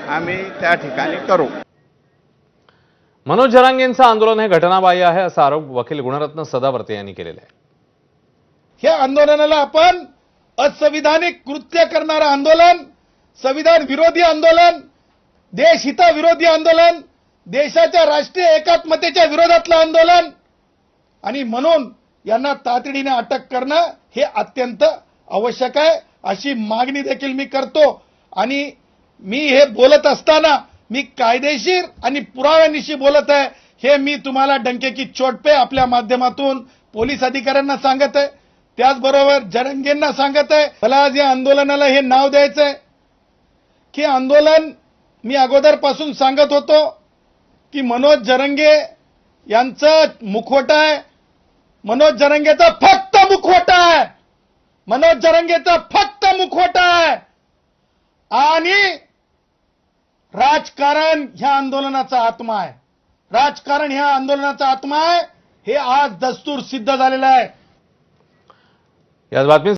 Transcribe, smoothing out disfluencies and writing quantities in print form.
आम्ही त्या ठिकाणी करू. मनोज जरांगेंचं आंदोलन हे घटनाबाह्य आहे असा आरोप वकील गुणरत्न सदावर्ते यांनी केलेला आहे. या आंदोलनाला आपण असंविधानिक कृत्य करणारं आंदोलन, संविधान विरोधी आंदोलन, देशहितविरोधी आंदोलन, देशाच्या राष्ट्रीय एकात्मतेच्या विरोधातलं आंदोलन आणि म्हणून यांना तातडीने अटक करणं हे अत्यंत आवश्यक आहे अशी मागणी देखील मी करतो. आणि मी हे बोलत असताना मी कायदेशीर आणि पुराव्यानिशी बोलत आहे हे मी तुम्हाला डंके की चोट पे आपल्या माध्यमातून पोलीस अधिकाऱ्यांना सांगत आहे, त्याचबरोबर जरंगेंना सांगत आहे. मला आज या आंदोलनाला हे नाव द्यायचंय की आंदोलन मी अगोदरपासून सांगत होतो की मनोज जरंगे यांचं मुखवटा आहे, मनोज जरंगेचा फक्त मुखवटा आहे, मनोज जरंगेचा फक्त मुखवटा आहे आणि राजकारण ह्या आंदोलनाचा आत्मा आहे. राजकारण ह्या आंदोलनाचा आत्मा आहे हे आज दस्तूर सिद्ध झालेलं आहे. याच बातमी